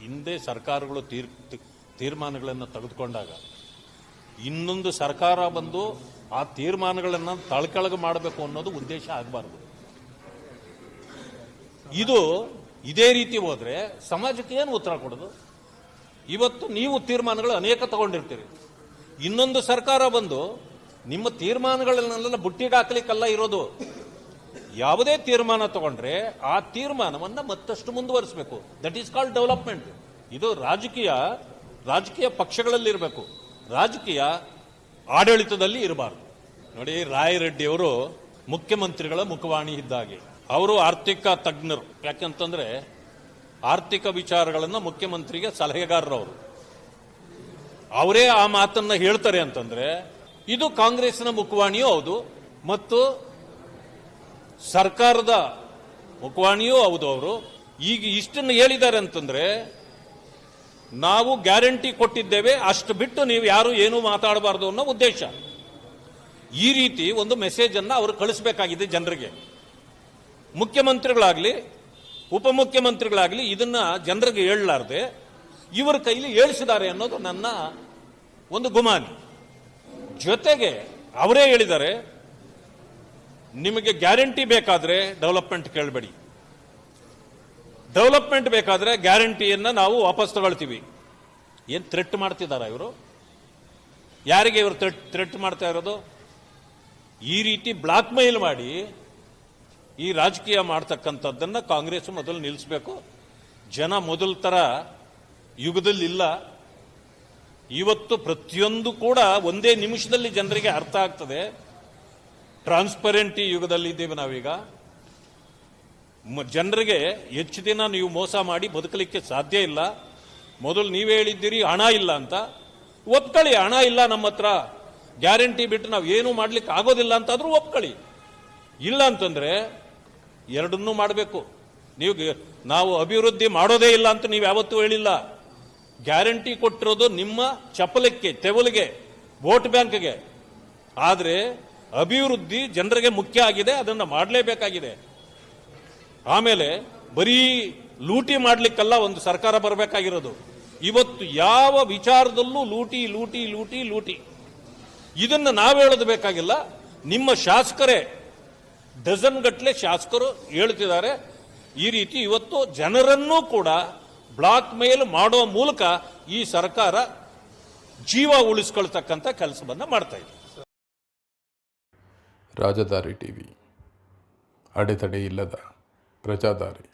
ಹಿಂದೆ ಸರ್ಕಾರಗಳು ತೀರ್ಮಾನಗಳನ್ನು ತೆಗೆದುಕೊಂಡಾಗ ಇನ್ನೊಂದು ಸರ್ಕಾರ ಬಂದು ಆ ತೀರ್ಮಾನಗಳನ್ನು ತಳಕೆಳಗೆ ಮಾಡಬೇಕು ಅನ್ನೋದು ಉದ್ದೇಶ ಆಗಬಾರ್ದು. ಇದು ಇದೇ ರೀತಿ ಹೋದ್ರೆ ಸಮಾಜಕ್ಕೆ ಏನು ಉತ್ತರ ಕೊಡೋದು? ಇವತ್ತು ನೀವು ತೀರ್ಮಾನಗಳು ಅನೇಕ ತಗೊಂಡಿರ್ತೀರಿ, ಇನ್ನೊಂದು ಸರ್ಕಾರ ಬಂದು ನಿಮ್ಮ ತೀರ್ಮಾನಗಳನ್ನೆಲ್ಲ ಬುಟ್ಟಿಗೆ ಹಾಕ್ಲಿಕ್ಕಲ್ಲ ಇರೋದು. ಯಾವುದೇ ತೀರ್ಮಾನ ತಗೊಂಡ್ರೆ ಆ ತೀರ್ಮಾನವನ್ನು ಮತ್ತಷ್ಟು ಮುಂದುವರಿಸಬೇಕು. That is called development. ಇದು ರಾಜಕೀಯ ಪಕ್ಷಗಳಲ್ಲಿರಬೇಕು, ರಾಜಕೀಯ ಆಡಳಿತದಲ್ಲಿ ಇರಬಾರ್ದು. ನೋಡಿ, ರಾಯರೆಡ್ಡಿಯವರು ಮುಖ್ಯಮಂತ್ರಿಗಳ ಮುಖವಾಣಿ ಇದ್ದಾಗೆ. ಅವರು ಆರ್ಥಿಕ ತಜ್ಞರು. ಯಾಕಂತಂದ್ರೆ ಆರ್ಥಿಕ ವಿಚಾರಗಳನ್ನು ಮುಖ್ಯಮಂತ್ರಿಗೆ ಸಲಹೆಗಾರರವರು. ಅವರೇ ಆ ಮಾತನ್ನ ಹೇಳ್ತಾರೆ ಅಂತಂದ್ರೆ ಇದು ಕಾಂಗ್ರೆಸ್ನ ಮುಖವಾಣಿಯೂ ಹೌದು ಮತ್ತು ಸರ್ಕಾರದ ಮುಖವಾಣಿಯೂ ಹೌದು. ಅವರು ಈಗ ಇಷ್ಟನ್ನು ಹೇಳಿದ್ದಾರೆ ಅಂತಂದ್ರೆ ನಾವು ಗ್ಯಾರಂಟಿ ಕೊಟ್ಟಿದ್ದೇವೆ, ಅಷ್ಟು ಬಿಟ್ಟು ನೀವು ಯಾರು ಏನೂ ಮಾತಾಡಬಾರ್ದು ಅನ್ನೋ ಉದ್ದೇಶ. ಈ ರೀತಿ ಒಂದು ಮೆಸೇಜ್ ಅನ್ನ ಅವರು ಕಳಿಸಬೇಕಾಗಿದೆ ಜನರಿಗೆ. ಮುಖ್ಯಮಂತ್ರಿಗಳಾಗ್ಲಿ ಉಪಮುಖ್ಯಮಂತ್ರಿಗಳಾಗ್ಲಿ ಇದನ್ನ ಜನರಿಗೆ ಹೇಳಲಾರ್ದೆ ಇವರ ಕೈಲಿ ಹೇಳಿಸಿದ್ದಾರೆ ಅನ್ನೋದು ನನ್ನ ಒಂದು ಗುಮಾನಿ. ಜೊತೆಗೆ ಅವರೇ ಹೇಳಿದ್ದಾರೆ, ನಿಮಗೆ ಗ್ಯಾರಂಟಿ ಬೇಕಾದ್ರೆ ಡೆವಲಪ್ಮೆಂಟ್ ಕೇಳಬೇಡಿ, ಡೆವಲಪ್ಮೆಂಟ್ ಬೇಕಾದ್ರೆ ಗ್ಯಾರಂಟಿಯನ್ನ ನಾವು ವಾಪಸ್ ತಗೊಳ್ತೀವಿ. ಏನ್ ಥ್ರೆಟ್ ಮಾಡ್ತಿದಾರ ಇವರು? ಯಾರಿಗೆ ಇವರು ಥ್ರೆಟ್ ಮಾಡ್ತಾ ಇರೋದು? ಈ ರೀತಿ ಬ್ಲಾಕ್ ಮೇಲ್ ಮಾಡಿ ಈ ರಾಜಕೀಯ ಮಾಡ್ತಕ್ಕಂಥದ್ದನ್ನ ಕಾಂಗ್ರೆಸ್ ಮೊದಲು ನಿಲ್ಲಿಸಬೇಕು. ಜನ ಮೊದಲ ತರ ಯುಗದಲ್ಲಿ ಇಲ್ಲ. ಇವತ್ತು ಪ್ರತಿಯೊಂದು ಕೂಡ ಒಂದೇ ನಿಮಿಷದಲ್ಲಿ ಜನರಿಗೆ ಅರ್ಥ ಆಗ್ತದೆ. ಟ್ರಾನ್ಸ್ಪರೆಂಟಿ ಯುಗದಲ್ಲಿ ಇದ್ದೇವೆ ನಾವೀಗ. ಜನರಿಗೆ ಹೆಚ್ಚು ದಿನ ನೀವು ಮೋಸ ಮಾಡಿ ಬದುಕಲಿಕ್ಕೆ ಸಾಧ್ಯ ಇಲ್ಲ. ಮೊದಲು ನೀವೇ ಹೇಳಿದ್ದೀರಿ ಹಣ ಇಲ್ಲ ಅಂತ. ಒಪ್ಕೊಳ್ಳಿ, ಹಣ ಇಲ್ಲ ನಮ್ಮ ಹತ್ರ, ಗ್ಯಾರಂಟಿ ಬಿಟ್ಟು ನಾವು ಏನೂ ಮಾಡ್ಲಿಕ್ಕೆ ಆಗೋದಿಲ್ಲ ಅಂತಾದ್ರೂ ಒಪ್ಕೊಳ್ಳಿ. ಇಲ್ಲ ಅಂತಂದ್ರೆ ಎರಡನ್ನೂ ಮಾಡಬೇಕು. ನಾವು ಅಭಿವೃದ್ಧಿ ಮಾಡೋದೇ ಇಲ್ಲ ಅಂತ ನೀವು ಯಾವತ್ತೂ ಹೇಳಿಲ್ಲ. ಗ್ಯಾರಂಟಿ ಕೊಟ್ಟಿರೋದು ನಿಮ್ಮ ಚಪಲಕ್ಕೆ, ತೆವಲಿಗೆ, ವೋಟ್ ಬ್ಯಾಂಕ್ಗೆ. ಆದರೆ ಅಭಿವೃದ್ಧಿ ಜನರಿಗೆ ಮುಖ್ಯ ಆಗಿದೆ, ಅದನ್ನು ಮಾಡಲೇಬೇಕಾಗಿದೆ. ಆಮೇಲೆ ಬರೀ ಲೂಟಿ ಮಾಡಲಿಕ್ಕಲ್ಲ ಒಂದು ಸರ್ಕಾರ ಬರಬೇಕಾಗಿರೋದು. ಇವತ್ತು ಯಾವ ವಿಚಾರದಲ್ಲೂ ಲೂಟಿ ಲೂಟಿ ಲೂಟಿ ಲೂಟಿ. ಇದನ್ನು ನಾವು ಹೇಳೋದು ಬೇಕಾಗಿಲ್ಲ, ನಿಮ್ಮ ಶಾಸಕರೇ ಡಜನ್ ಗಟ್ಟಲೆ ಶಾಸಕರು ಹೇಳ್ತಿದ್ದಾರೆ. ಈ ರೀತಿ ಇವತ್ತು ಜನರನ್ನೂ ಕೂಡ ಬ್ಲಾಕ್ ಮೇಲ್ ಮಾಡೋ ಮೂಲಕ ಈ ಸರ್ಕಾರ ಜೀವ ಉಳಿಸ್ಕೊಳ್ತಕ್ಕಂಥ ಕೆಲಸವನ್ನ ಮಾಡ್ತಾ ಇದೆ. ರಾಜಧಾರಿ ಟಿವಿ, ಅಡೆತಡೆ ಇಲ್ಲದ ಪ್ರಜಾದಾರಿ.